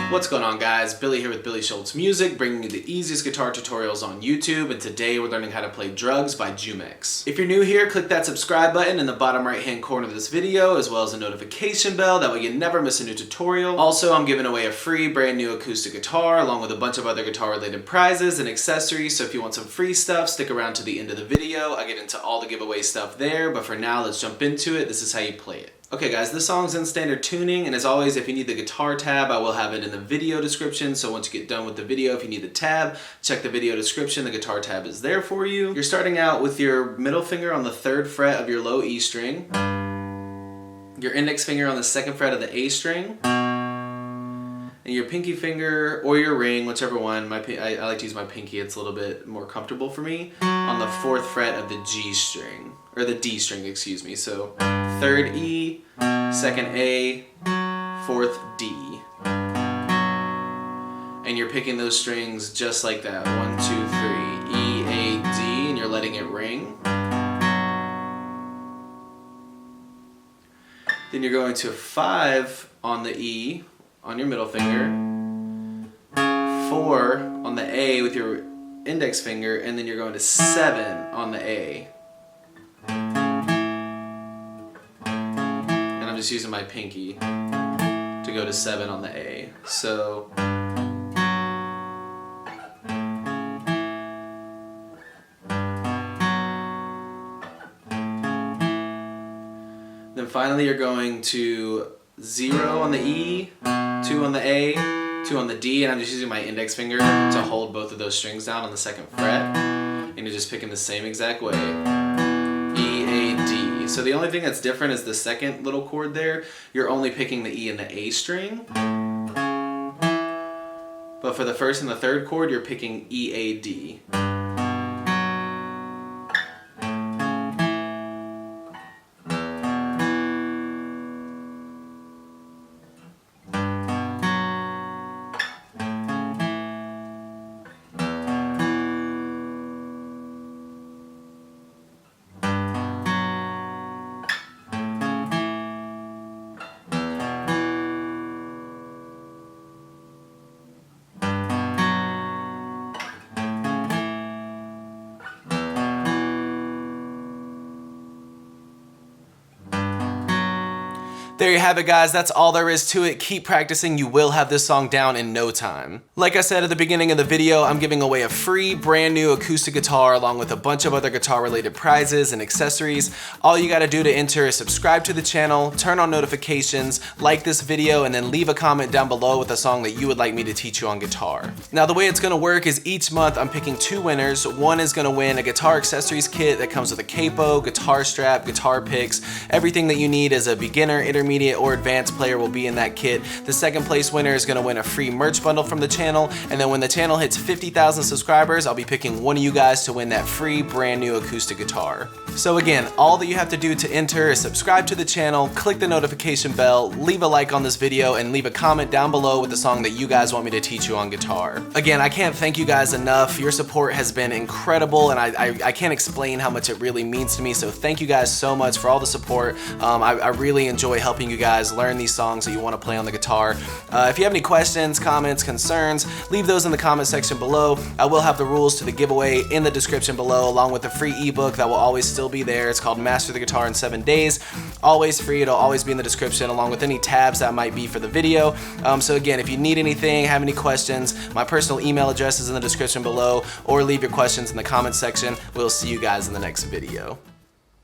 What's going on, guys? Billy here with Billy Schultz Music, bringing you the easiest guitar tutorials on YouTube, and today we're learning how to play Drugs by JUMEX. If you're new here, click that subscribe button in the bottom right hand corner of this video, as well as a notification bell, that way you never miss a new tutorial. Also, I'm giving away a free brand new acoustic guitar, along with a bunch of other guitar related prizes and accessories, so if you want some free stuff, stick around to the end of the video. I get into all the giveaway stuff there, but for now, let's jump into it. This is how you play it. Okay guys, this song's in standard tuning, and as always, if you need the guitar tab, I will have it in the video description, so once you get done with the video, if you need the tab, check the video description, the guitar tab is there for you. You're starting out with your middle finger on the 3rd fret of your low E string, your index finger on the 2nd fret of the A string, and your pinky finger or your ring, whichever one, I like to use my pinky, it's a little bit more comfortable for me, on the 4th fret of the G string, or the D string, excuse me. So 3rd E, 2nd A, 4th D. And you're picking those strings just like that. 1, 2, 3, E, A, D, and you're letting it ring. Then you're going to 5 on the E, on your middle finger, 4 on the A with your index finger, and then you're going to 7 on the A. And I'm just using my pinky to go to 7 on the A. So then finally you're going to 0 on the E, 2 on the A, 2 on the D, and I'm just using my index finger to hold both of those strings down on the 2nd fret, and you're just picking the same exact way, E, A, D. So the only thing that's different is the second little chord there. You're only picking the E and the A string, but for the 1st and the 3rd chord, you're picking E, A, D. There you have it, guys. That's all there is to it. Keep practicing. You will have this song down in no time. Like I said at the beginning of the video, I'm giving away a free brand new acoustic guitar along with a bunch of other guitar related prizes and accessories. All you gotta do to enter is subscribe to the channel, turn on notifications, like this video, and then leave a comment down below with a song that you would like me to teach you on guitar. Now the way it's gonna work is each month I'm picking 2 winners. One is gonna win a guitar accessories kit that comes with a capo, guitar strap, guitar picks. Everything that you need as a beginner, intermediate, or advanced player will be in that kit. The 2nd place winner is going to win a free merch bundle from the channel, and then when the channel hits 50,000 subscribers, I'll be picking one of you guys to win that free brand new acoustic guitar. So again, all that you have to do to enter is subscribe to the channel, click the notification bell, leave a like on this video, and leave a comment down below with the song that you guys want me to teach you on guitar. Again, I can't thank you guys enough. Your support has been incredible, and I can't explain how much it really means to me, so thank you guys so much for all the support. I really enjoy helping you guys learn these songs that you want to play on the guitar. If you have any questions, comments, concerns, leave those in the comment section below. I will have the rules to the giveaway in the description below, along with the free ebook that will always still be there. It's called Master the Guitar in 7 Days. Always free. It'll always be in the description, along with any tabs that might be for the video. So again, if you need anything, have any questions, my personal email address is in the description below, or leave your questions in the comment section. We'll see you guys in the next video.